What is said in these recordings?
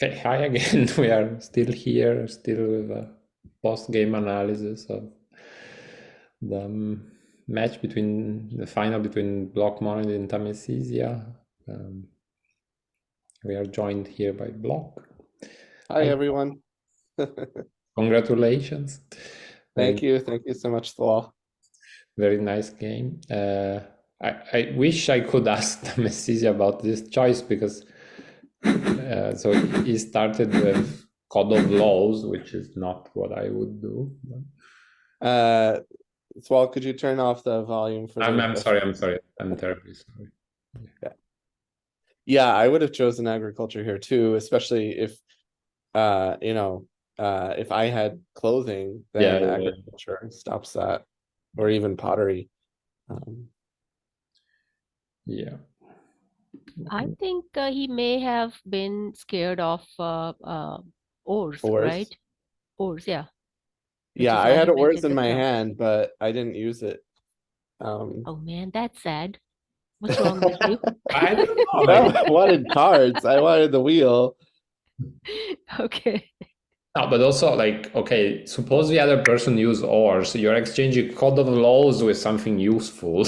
Okay, hi again. We are still here, still with a post-game analysis of the match between the final between blockmonoid and tamesizeya. Um, we are joined here by Block. Hi, everyone. Congratulations. Thank you so much, Thal. Very nice game. I wish I could ask tamesizeya about this choice because so he started with Code of Laws, which is not what I would do. Thal, could you turn off the volume for the I'm question? sorry. I'm terribly sorry. Yeah, I would have chosen agriculture here too, especially if if I had clothing, then Yeah. agriculture stops that, or even pottery. Yeah. I think he may have been scared of oars, Oars. right? Oars, yeah. Which Yeah, is I why had he oars mentioned in the my draw. hand, but I didn't use it. Oh man, that's sad. What's wrong with you? I don't know. No, I wanted cards. I wanted the wheel. Okay. No, but also like, okay, suppose the other person use oars, you're exchanging code of laws with something useful.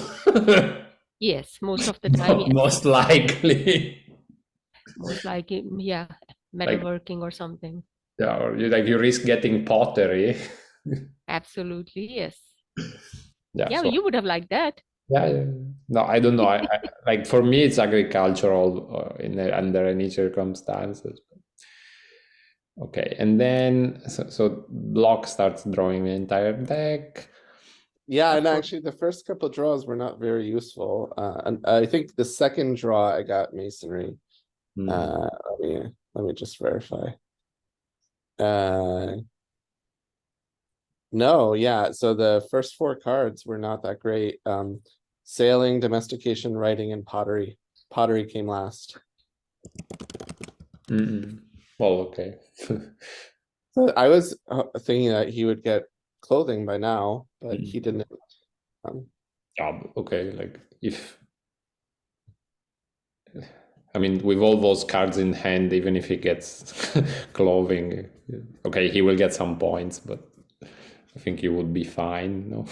Yes, most of the time, yes. Most likely. Most likely, yeah, Like, metalworking or something. yeah, or you risk getting pottery. Absolutely, yes. Yeah, Yeah, so you would have liked that. yeah. No, I don't know. I like for me it's agricultural under any circumstances. Okay, and then so Block starts drawing the entire deck. Yeah, Of and course. actually the first couple draws were not very useful. And I think the second draw I got masonry. Hmm. Let me just verify. No, yeah. So the first four cards were not that great. Sailing, domestication, writing, and pottery. Pottery came last. Well, okay. So I was thinking that he would get clothing by now, but he didn't. Yeah, okay, like if I mean with all those cards in hand, even if he gets clothing, okay, he will get some points, but I think he would be fine, no?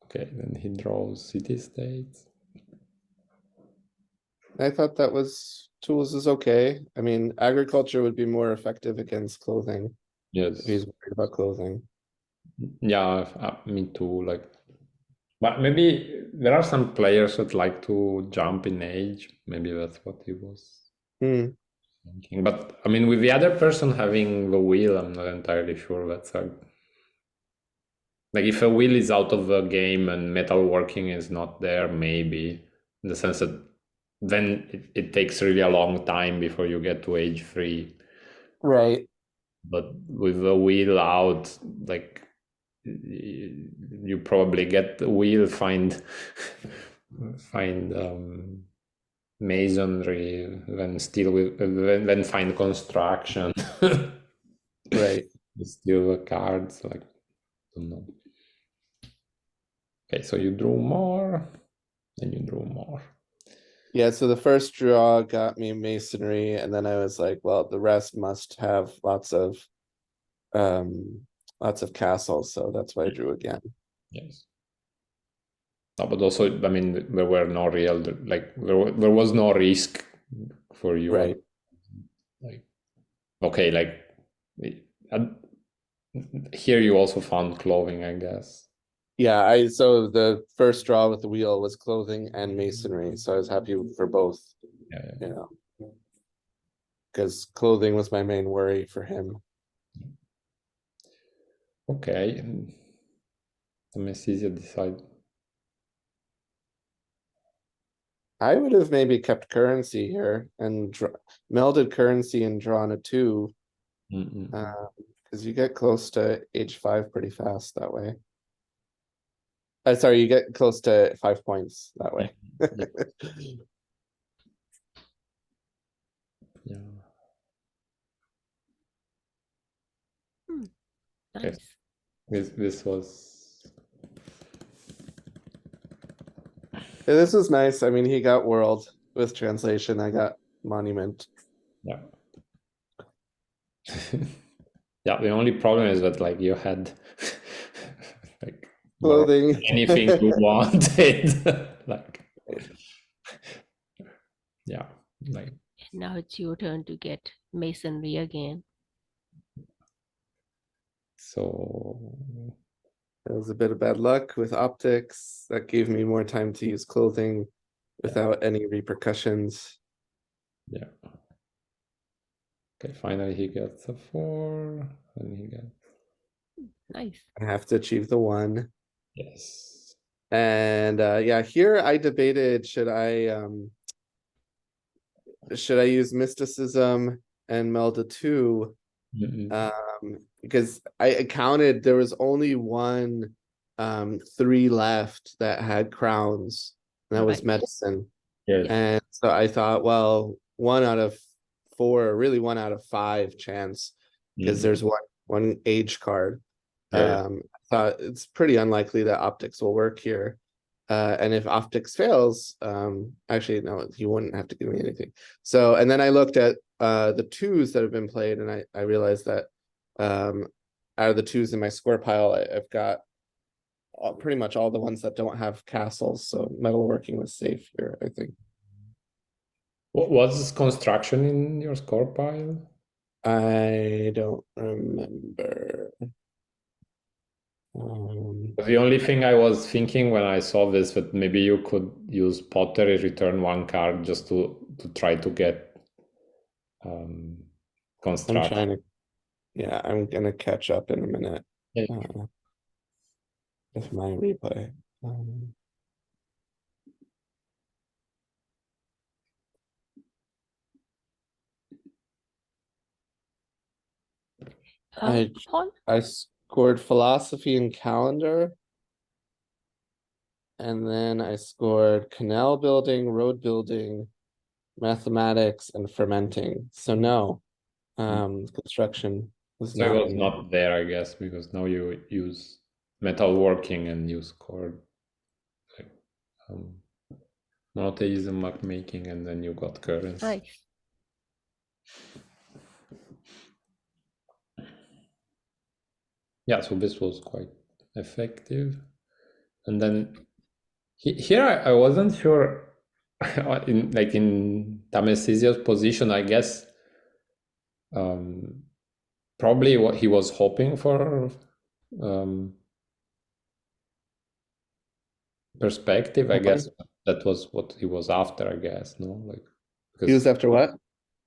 Okay, then he draws city states. I thought that was tools is okay. I mean, agriculture would be more effective against clothing if Yes. he's worried about clothing. Yeah, me too. Like, but maybe there are some players that like to jump in age. Maybe that's what he was Hmm. thinking. But I mean, with the other person having the wheel, I'm not entirely sure that's a like if a wheel is out of the game and metalworking is not there, maybe in the sense that then it takes really a long time before you get to age 3. Right. But with the wheel out, like you probably get the wheel, find masonry, then still with then find construction. Right. Still the cards, like don't know. Okay, so you drew more, then you drew more. Yeah, so the first draw got me masonry, and then I was like, well, the rest must have lots of castles, so that's why I drew again. Yes. No, but also, I mean, there were no real, like, there was no risk for you. Right. Like, okay, like, uh, here you also found clothing, I guess. Yeah, so the first draw with the wheel was clothing and masonry, so I was happy for both, Yeah. you know, because clothing was my main worry for him. Okay, and tamesizeya decide. I would have maybe kept currency here and melded currency and drawn a 2, because you get close to age 5 pretty fast that way. Sorry, you get close to 5 points that way. Yeah. Okay. Nice. This was This was nice. I mean, he got world, with translation, I got monument. Yeah. Yeah, the only problem is that like you had like more Clothing. anything you wanted. Like yeah, like Now it's your turn to get masonry again. so It was a bit of bad luck with optics. That gave me more time to use clothing without any repercussions. yeah. Okay, finally he gets a 4 and he gets Nice. I have to achieve the 1. yes. And yeah, here I debated should I use mysticism and Melda 2? Because I counted there was only one 3 left that had crowns, and that was Right. medicine. Yes. And so I thought, well, 1 out of 4, really 1 out of 5 chance, because there's one age card. Yeah. I thought it's pretty unlikely that optics will work here. And if optics fails, actually, no, he wouldn't have to give me anything. So, and then I looked at the 2s that have been played, and I realized that out of the 2s in my score pile, I've got pretty much all the ones that don't have castles. So metalworking was safe here, I think. What was construction in your score pile? I don't remember. The only thing I was thinking when I saw this that maybe you could use pottery, return 1 card just to try to get I'm construction. trying to, yeah, I'm gonna catch up in a minute Yeah. with my replay. Paul? I scored philosophy and calendar, and then I scored canal building, road building, mathematics, and fermenting. So no, construction was So it not was in there. not there, I guess, because now you use metalworking and you scored like, monotheism map making, and then you got currency. Nice. Yeah, so this was quite effective. And then here I wasn't sure in like in Tamesizeya's position, I guess probably what he was hoping for perspective, I guess that was what he was after, I guess, no? Like He was because after what?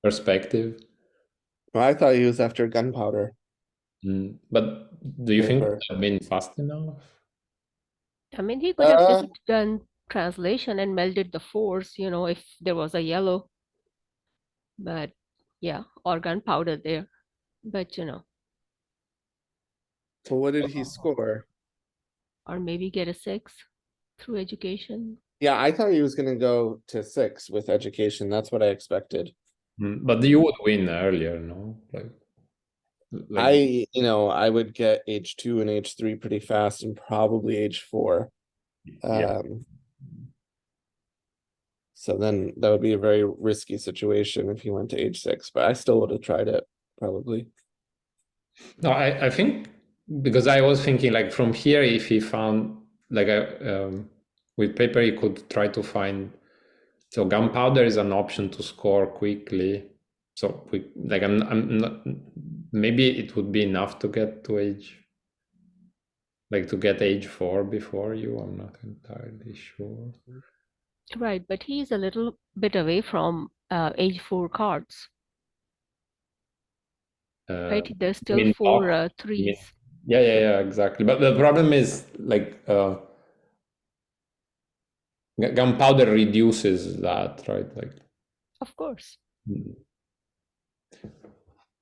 perspective. Well, I thought he was after gunpowder But do you think it paper. would have been fast enough? I mean, he could have just done translation and melded the 4s, if there was a yellow. But yeah, or gunpowder there. But So what did he score? or maybe get a 6 through education. Yeah, I thought he was gonna go to 6 with education. That's what I expected. But you would win earlier, no? I would get H2 and H3 pretty fast, and probably H4. Yeah. So then that would be a very risky situation if he went to H6, but I still would have tried it, probably. No, I think because I was thinking like from here, if he found like with paper, he could try to find. So gunpowder is an option to score quickly. So quick, like I'm not. Maybe it would be enough to get to to get H4 before you. I'm not entirely sure. Right, but he's a little bit away from H4 cards. Right, there's still 4 3s. Yeah, exactly. But the problem is like gunpowder reduces that, right? Like, of course.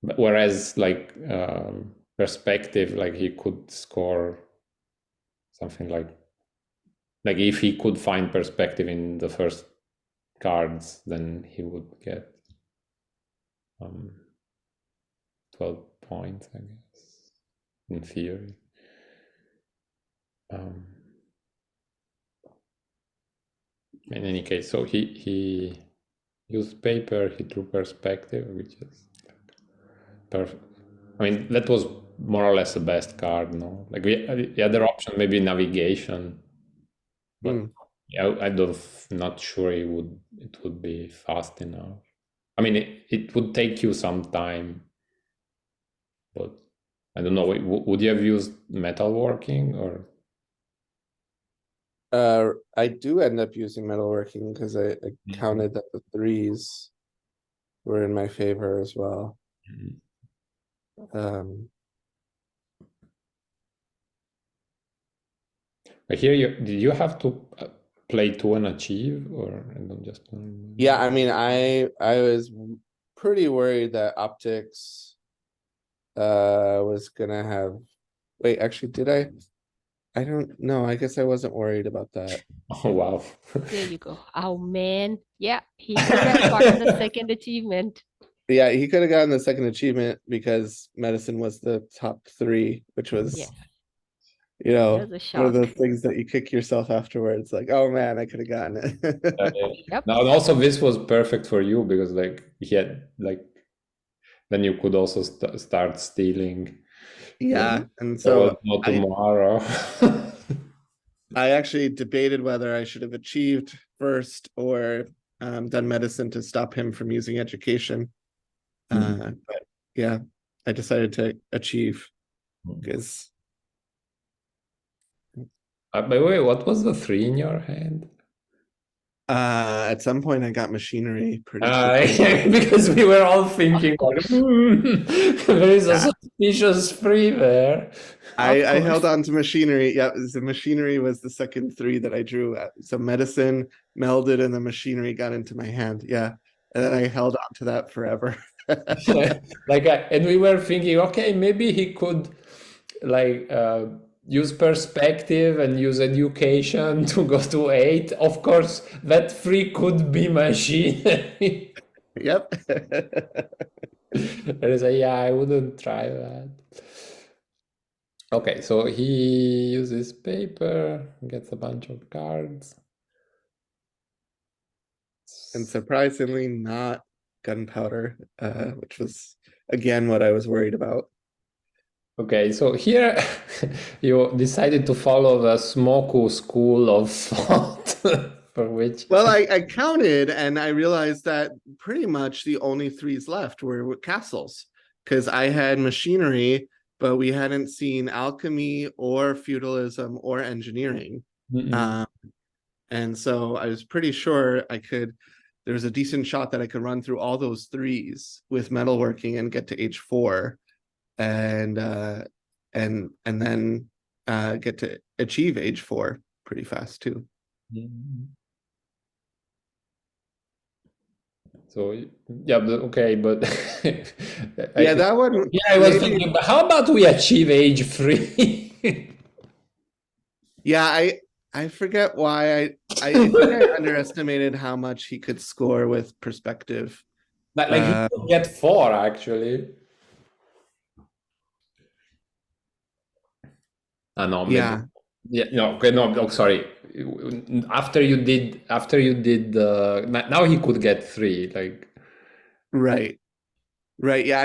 But whereas like perspective, like he could score something like if he could find perspective in the first cards, then he would get 12 points, I guess, in theory. In any case, so he use paper, he drew perspective, which is perfect. I mean, that was more or less the best card, no? Like the other option, maybe navigation, but yeah, I don't, not sure it would be fast enough. I mean, it would take you some time, but I don't know. Would you have used metalworking or? I do end up using metalworking because I counted that the threes were in my favor as well. I hear you. Did you have to play two and achieve, or I don't just? Yeah, I mean, I was pretty worried that optics was gonna have. Wait, actually, did I? I don't know. I guess I wasn't worried about that. Oh wow! There you go. Oh man, yeah, he could have gotten the second achievement. Yeah, he could have gotten the second achievement because medicine was the top three, which was, Yes, you it know, was a one of shock. those things that you kick yourself afterwards, like, oh man, I could have gotten it. Yep. Now, and also this was perfect for you because like he had like then you could also start stealing. Yeah, and There was so no tomorrow. I actually debated whether I should have achieved first or done medicine to stop him from using education. But yeah, I decided to achieve because By the way, what was the three in your hand? at some point I got machinery pretty quickly. Because we were all thinking, Of course. there is a Yeah. suspicious three there. I held on to machinery. Yeah, the machinery was the second three that I drew. So medicine melded and the machinery got into my hand. Yeah. And then I held on to that forever. Like, and we were thinking, okay, maybe he could like use perspective and use education to go to 8. Of course, that 3 could be machine. Yep. And I say, yeah, I wouldn't try that. Okay, so he uses paper, gets a bunch of cards. And surprisingly not gunpowder, which was again what I was worried about. Okay, so here you decided to follow the Smoku school of thought, for which. Well, I counted and I realized that pretty much the only threes left were castles because I had machinery, but we hadn't seen alchemy or feudalism or engineering. And so I was pretty sure there was a decent shot that I could run through all those threes with metalworking and get to H4 and then get to achieve H4 pretty fast too. So yeah, okay, but yeah, that one. Yeah, I was thinking, but how about we achieve H3? Yeah, I forget why I think I underestimated how much he could score with perspective. Like he could get 4 actually. No, maybe. Yeah. Yeah, no, okay, no, oh, sorry. After you did now he could get 3, like. Right. Yeah,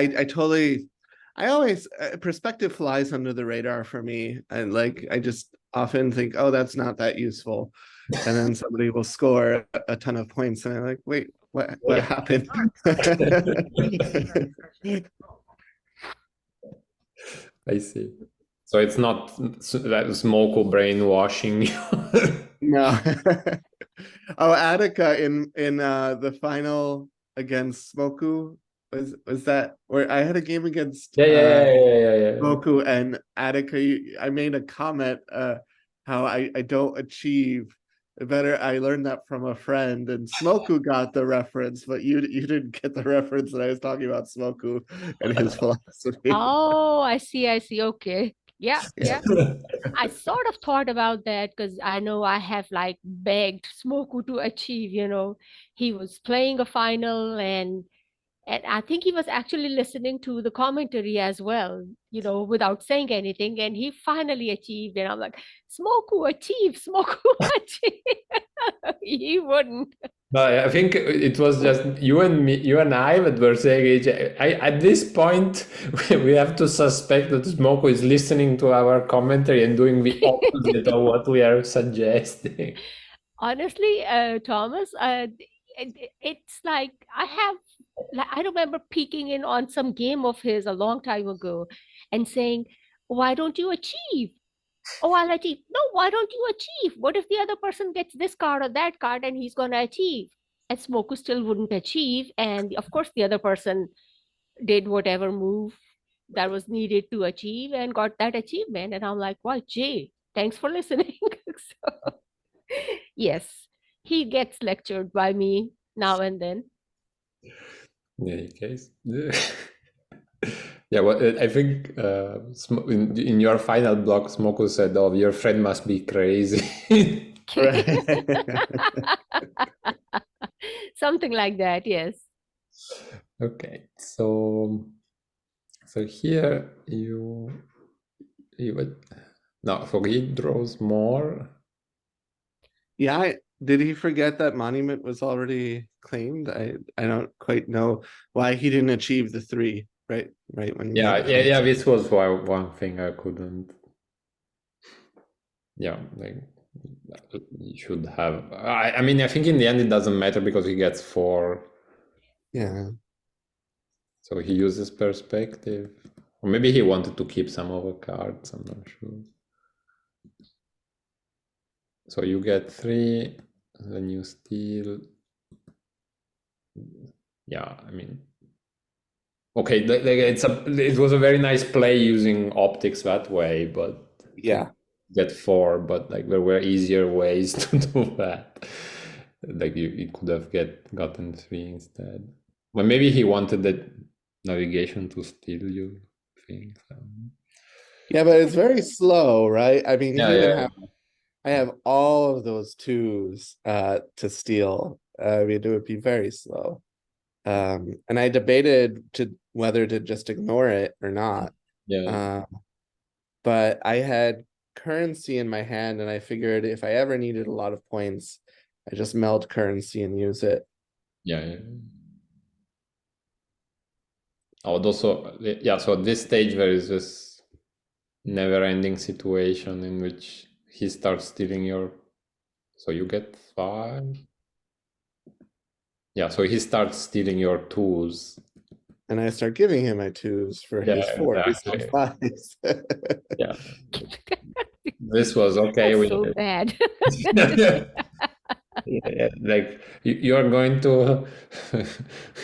I always perspective flies under the radar for me, and like I just often think, oh, that's not that useful, and then somebody will score a ton of points, and I'm like, wait, what happened? I see. So it's not that Smoko brainwashing you. No. Oh, Attica in the final against Smoku was that where I had a game against Yeah. Smoku and Attica. I made a comment how I don't achieve better. I learned that from a friend, and Smoku got the reference, but you didn't get the reference that I was talking about Smoku and his philosophy. Oh, I see. Okay. Yeah. I sort of thought about that because I know I have like begged Smoku to achieve, he was playing a final and I think he was actually listening to the commentary as well, without saying anything. And he finally achieved. And I'm like, Smoku achieve, Smoku achieve. He wouldn't. But I think it was just you and me, you and I that were saying it. At this point, we have to suspect that Smoko is listening to our commentary and doing the opposite of what we are suggesting. Honestly, Thomas, it's like I remember peeking in on some game of his a long time ago and saying, "Why don't you achieve? Oh, I'll achieve. No, why don't you achieve? What if the other person gets this card or that card and he's gonna achieve?" And Smoku still wouldn't achieve, and of course the other person did whatever move that was needed to achieve and got that achievement. And I'm like, wow, Jay, thanks for listening. So, yes, he gets lectured by me now and then. In any case, yeah. Well, I think in your final block, Smoko said, "Oh, your friend must be crazy." Something like that, yes. Okay, so here you would no, so he draws more. Yeah, did he forget that monument was already claimed? I don't quite know why he didn't achieve the 3, right? Right when he made the Yeah. final. This was why one thing I couldn't. Yeah, like you should have. I mean, I think in the end it doesn't matter because he gets 4. Yeah. So he uses perspective, or maybe he wanted to keep some of the cards. I'm not sure. So you get 3, then you steal. Yeah, I mean, okay, it was a very nice play using optics that way, but Yeah. get 4. But like there were easier ways to do that. Like you could have gotten 3 instead. But maybe he wanted the navigation to steal you things. Yeah, but it's very slow, right? I mean, Yeah, he even yeah, have I have all of those 2s to steal. I mean, it would be very slow. And I debated whether to just ignore it or not. yeah, Uh, but I had currency in my hand, and I figured if I ever needed a lot of points, I just meld currency and use it. yeah. I would also, yeah. So at this stage, there is this never-ending situation in which he starts stealing your. So you get 5. Yeah. So he starts stealing your tools. And I start giving him my 2s for Yeah, his 4s and exactly. 5s. Yeah. This was okay. That's so bad. Yeah, like you're going to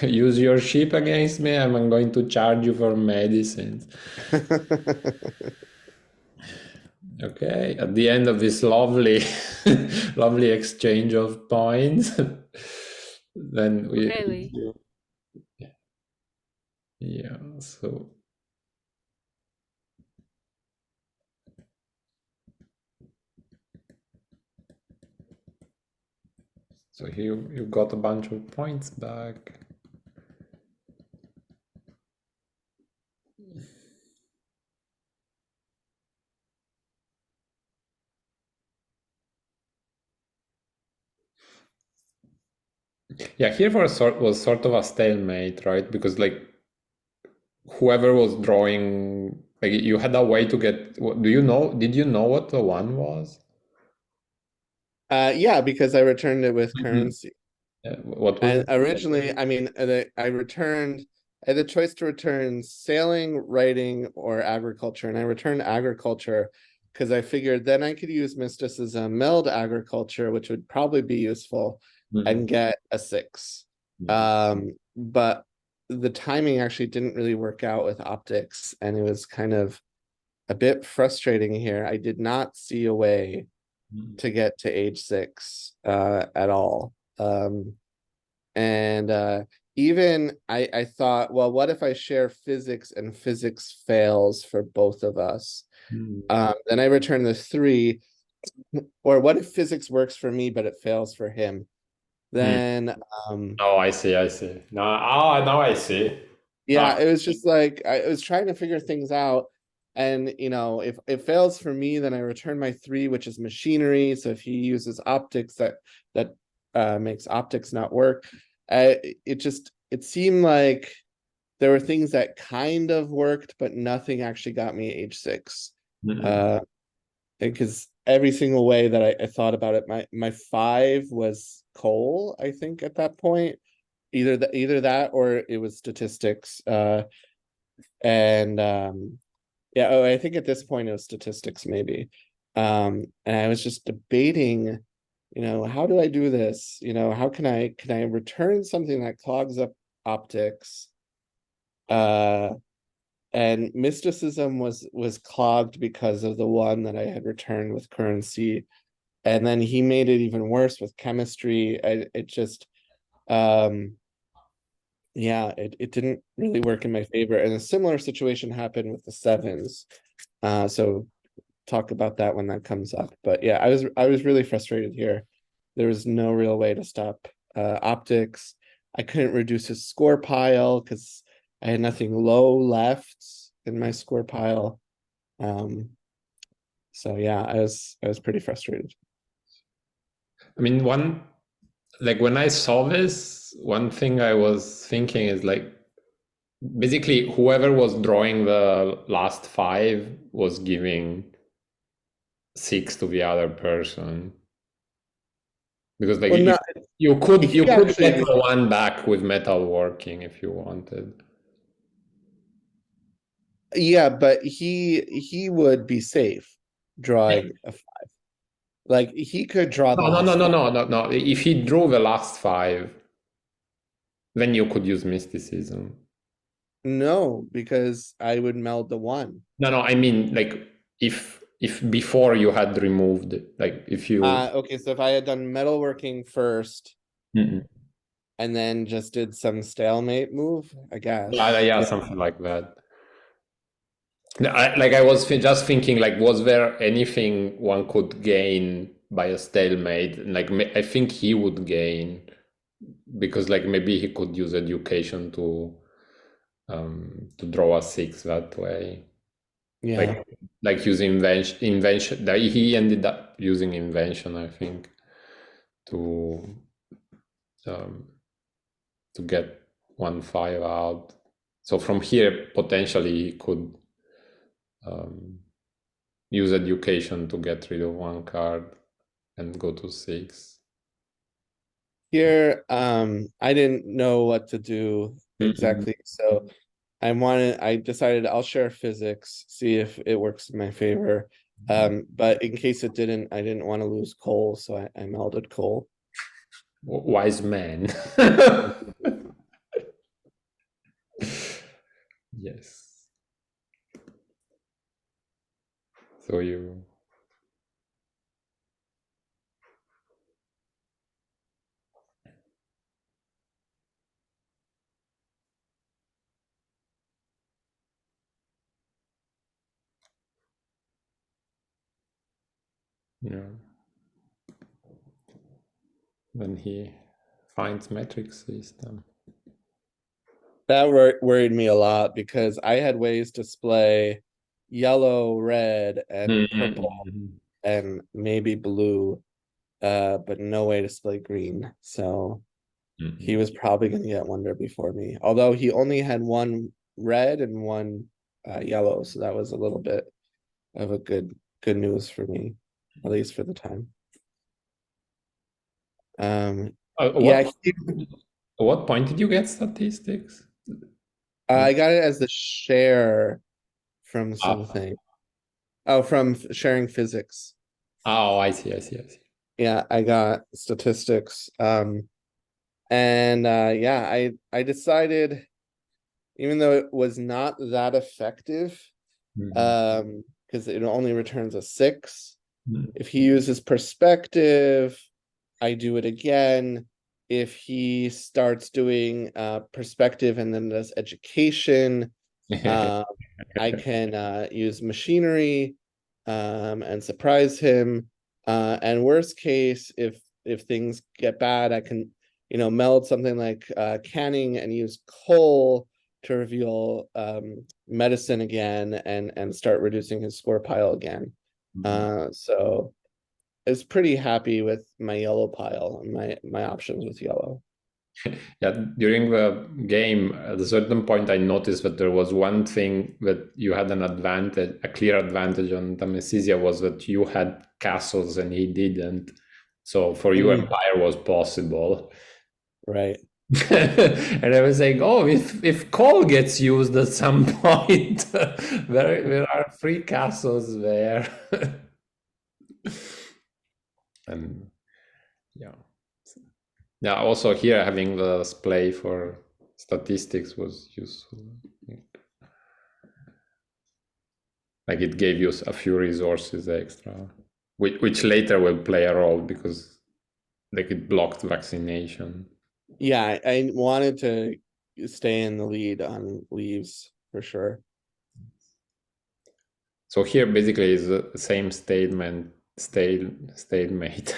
use your ship against me, and I'm going to charge you for medicines. Okay, at the end of this lovely, lovely exchange of points, then we, Really? yeah. So here you got a bunch of points back. Yeah, here was sort of a stalemate, right? Because like whoever was drawing, like you had a way to get. Do you know? Did you know what the 1 was? Yeah, because I returned it with currency. What was And it? originally, I mean, I returned, I had the choice to return sailing, writing, or agriculture. And I returned agriculture because I figured then I could use mysticism, meld agriculture, which would probably be useful, and get a 6. But the timing actually didn't really work out with optics, and it was kind of a bit frustrating here. I did not see a way to get to age 6 at all. And even I thought, well, what if I share physics and physics fails for both of us? Then I return the 3. Or what if physics works for me, but it fails for him? Then Oh, I see. Now I see. yeah, it was just like I was trying to figure things out. And if it fails for me, then I return my 3, which is machinery. So if he uses optics, that makes optics not work. It seemed like there were things that kind of worked, but nothing actually got me H6. Because every single way that I thought about it, my 5 was coal, I think, at that point. Either that or it was statistics. And yeah, oh, I think at this point it was statistics maybe. And I was just debating, how do I do this? How can I return something that clogs up optics? And mysticism was clogged because of the one that I had returned with currency. And then he made it even worse with chemistry. It just yeah, it didn't really work in my favor. And a similar situation happened with the 7s. So talk about that when that comes up. But yeah, I was really frustrated here. There was no real way to stop optics. I couldn't reduce his score pile because I had nothing low left in my score pile. So yeah, I was pretty frustrated. I mean, when I saw this, one thing I was thinking is like, basically whoever was drawing the last 5 was giving 6 to the other person, because like Well, no, you could he get actually, the one back with metal working if you wanted. yeah, but he would be safe drawing a 5. Like he could draw the No, no, no, last no, 5. no, no, no. If he drew the last 5, then you could use mysticism. No, because I would meld the 1. No, no, I mean like if before you had removed, like if you. Okay, so if I had done metalworking first Mm-mm. and then just did some stalemate move, I Yeah, guess. yeah, Yeah. something like that. I was just thinking, like, was there anything one could gain by a stalemate? Like, I think he would gain because, like, maybe he could use education to draw a 6 that way. Yeah. Like use invention. That he ended up using invention, I think, to um, to get 1/5 out. So from here, potentially, he could um, use education to get rid of 1 card and go to 6. Here, I didn't know what to do Mm-mm. exactly. So I decided I'll share physics, see if it works in my favor. But in case it didn't, I didn't want to lose coal, so I melded coal. Wise man. Yes. So you. Yeah. When he finds metric system. That worried me a lot because I had ways to splay yellow, red, and purple, Mm-mm. and maybe blue, but no way to splay green. So he was probably going to get Wonder before me. Although he only had 1 red and 1 yellow, so that was a little bit of a good news for me, at least for the time. Yeah, What point did you get statistics? I got it as the share from Ah. something. Oh, from sharing physics. Oh, I see, I see, I see. Yeah, I got statistics. And yeah, I decided, even though it was not that effective, because it only returns a 6. If he uses perspective, I do it again. If he starts doing perspective and then does education, I can use machinery and surprise him. And worst case, if things get bad, I can meld something like canning and use coal to reveal medicine again and start reducing his score pile again. So is pretty happy with my yellow pile and my options with yellow. Yeah, during the game, at a certain point, I noticed that there was one thing that you had an advantage, a clear advantage on tamesizeya, was that you had castles and he didn't. So for you, empire was possible. Right. And I was saying, oh, if coal gets used at some point, there are free castles there. And yeah. Yeah, also here having the splay for statistics was useful. Like it gave you a few resources extra, which later will play a role because like it blocked vaccination. Yeah, I wanted to stay in the lead on leaves for sure. So here basically is the same stalemate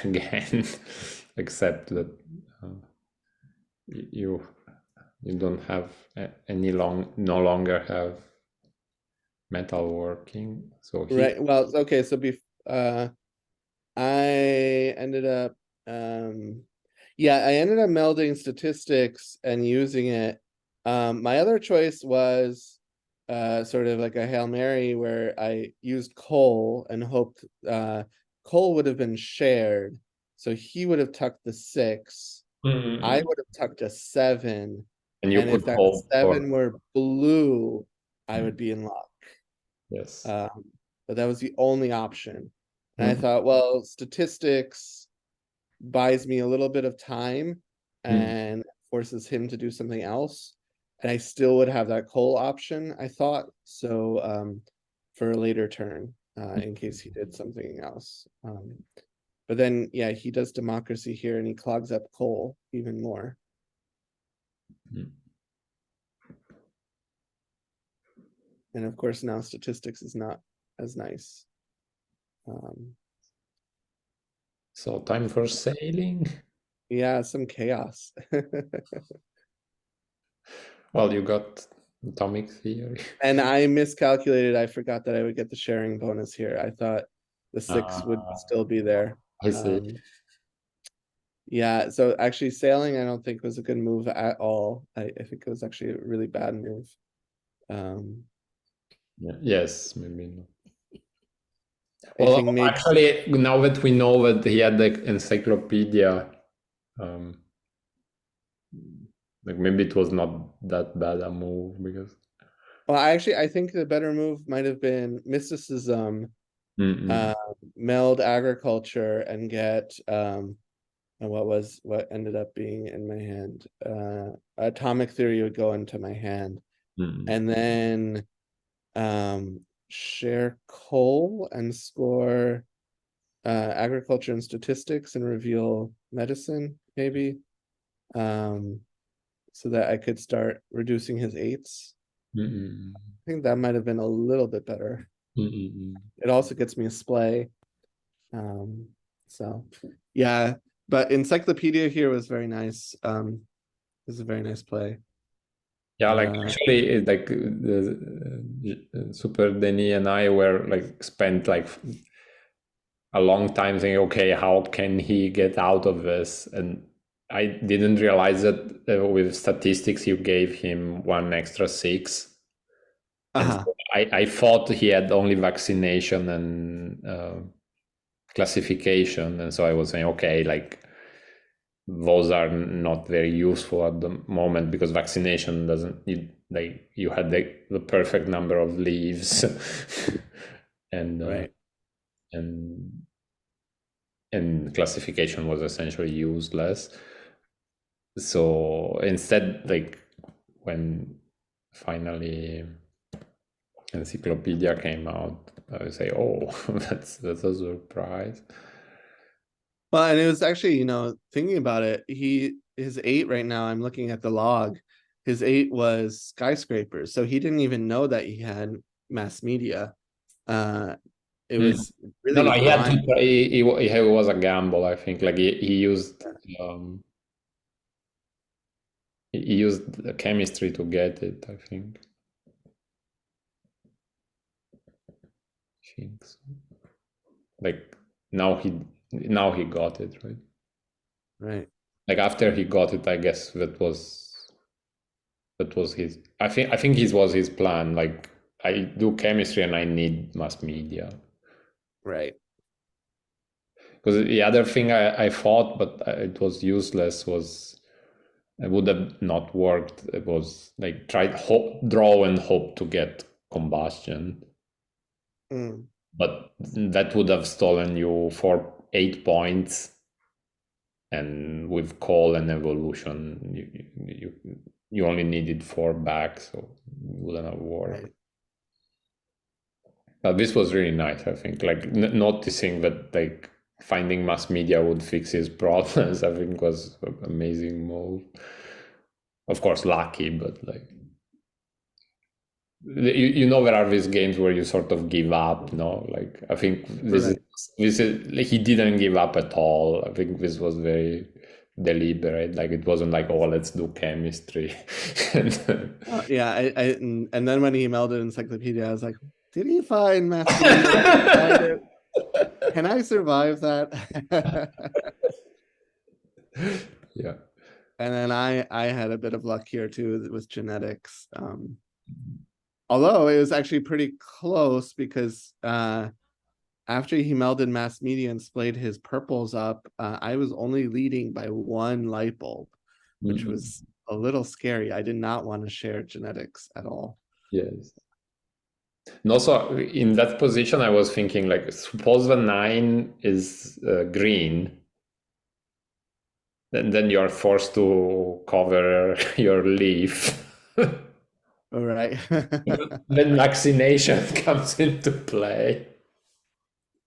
again, except that you don't have no longer have metal working. So here, Right. Well, okay, so I ended up yeah, I ended up melding statistics and using it. My other choice was sort of like a Hail Mary where I used coal and hoped coal would have been shared. So he would have tucked the 6. I would have tucked a 7. and you And could if that hold for 7 were blue, I would be in luck. yes. But that was the only option. And I Mm, thought, well, statistics buys me a little bit of time mm, and forces him to do something else. And I still would have that coal option, I thought. So for a later turn, in case he did something else. But then, yeah, he does democracy here and he clogs up coal even more. mm. And of course, now statistics is not as nice. So time for sailing. Yeah, some chaos. Well, you got atomic theory. And I miscalculated. I forgot that I would get the sharing bonus here. I thought the 6 would still be there. I see. Yeah, so actually sailing I don't think was a good move at all. I think it was actually a really bad move. Yeah. Yes, maybe not. I Well, think maybe actually, now that we know that he had the encyclopedia, um, like maybe it was not that bad a move because. well actually I think the better move might have been mysticism, Mm-mm. meld agriculture and get and what ended up being in my hand. Atomic theory would go into my hand. Mm-mm. And then share coal and score agriculture and statistics and reveal medicine maybe, so that I could start reducing his 8s. Mm-mm. I think that might have been a little bit better. Mm-mm. It also gets me a splay. So yeah, but encyclopedia here was very nice. It was a very nice play. Yeah, like actually, like the Super Denis and I were like spent like a long time thinking, okay, how can he get out of this? And I didn't realize that with statistics, you gave him one extra 6. And Uh-huh. so I thought he had only vaccination and classification. And so I was saying, okay, like those are not very useful at the moment because vaccination doesn't, you had the perfect number of leaves. and Right. and and classification was essentially useless. So instead, like when finally encyclopedia came out, I would say, oh, that's a surprise. Well, and it was actually, thinking about it, his 8 right now, I'm looking at the log. His 8 was skyscrapers. So he didn't even know that he had mass media. It Mm. was No, really no, he had to. blind. He was a gamble. I think like he used he used chemistry to get it. I think so. Like now Yeah. Now he got it, right? Right. Like after he got it, I guess that was his. I think it was his plan. Like I do chemistry and I need mass media. Right. Because the other thing I thought, but it was useless, was it would have not worked. It was like try draw and hope to get combustion, Mm. but that would have stolen you 8 points. And with call and evolution, you only needed 4 back, so it wouldn't have worked. Right. But this was really nice, I think. Like noticing that like finding mass media would fix his problems, I think was an amazing move. Of course, lucky, but like you know there are these games where you sort of give up, no? Like I think Right. this is like he didn't give up at all. I think this was very deliberate. Like it wasn't like, oh, let's do chemistry. Yeah. And then when he melded encyclopedia, I was like, did he find mass media? Did he find it? Can I survive that? Yeah. And then I had a bit of luck here too with genetics. Although it was actually pretty close because after he melded mass media and splayed his purples up, I was only leading by 1 light bulb, which was a little scary. I did not want to share genetics at all. Yes. And also in that position, I was thinking like, suppose the 9 is green, then you're forced to cover your leaf. All right. Then vaccination comes into play.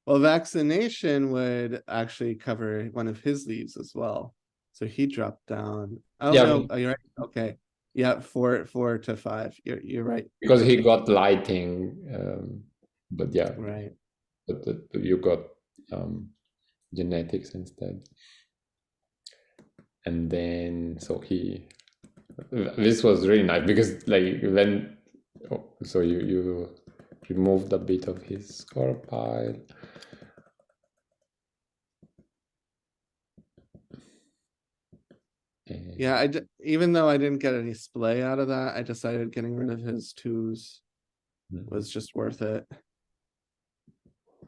Well, vaccination would actually cover one of his leaves as well. So he dropped down. Oh Yeah, no, you're right. Okay. Yeah, 4 to 5. You're right. because he got lighting, but yeah, Right. but you got genetics instead. And then so this was really nice because like when so you removed a bit of his score pile. Yeah, even though I didn't get any splay out of that, I decided getting rid of his 2s was just worth it.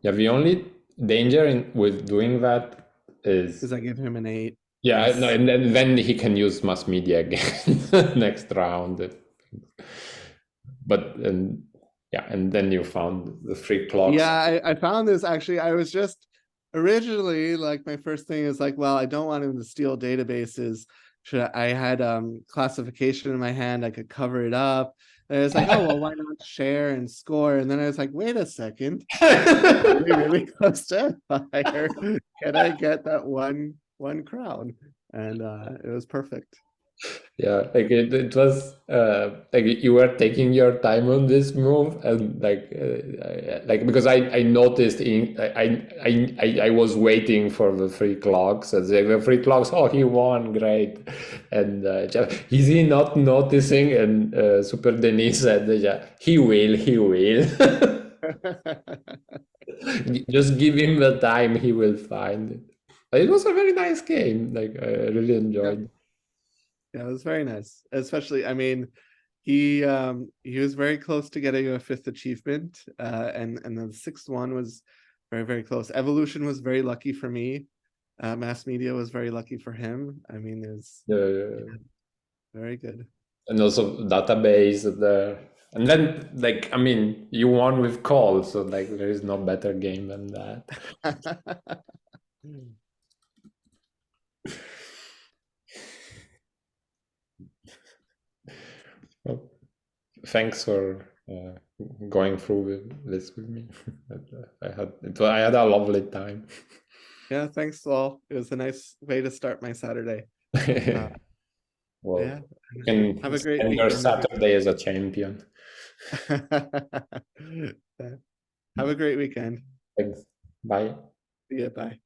Yeah, the only danger with doing that is Because I give him an 8. yeah, Yes. no, and then he can use mass media again next round. But and yeah, and then you found the 3 clocks. Yeah, I found this actually. I was just originally like my first thing is like, well, I don't want him to steal databases. I had classification in my hand, I could cover it up. And I was like, oh well, why not share and score? And then I was like, wait a second, really, really close to fire. Can I get that one crown? And it was perfect. Yeah, like it was like you were taking your time on this move, and like because I noticed I was waiting for the 3 clocks, and the 3 clocks, oh, he won, great. And is he not noticing? And Super Denis said, yeah, he will just give him the time, he will find it. It was a very nice game, like I really enjoyed it. Yeah, it was very nice. Especially, I mean, he was very close to getting a 5th achievement, and the 6th one was very, very close. Evolution was very lucky for me. Mass media was very lucky for him. I mean, it was very good. And also database there. And then like I mean you won with call, so like there is no better game than that. Well, thanks for going through this with me. I had a lovely time. Yeah, thanks all. It was a nice way to start my Saturday. Well, Yeah, you can have a great spend your weekend. Saturday as a champion. Have a great weekend. Thanks. Bye. Yeah, bye.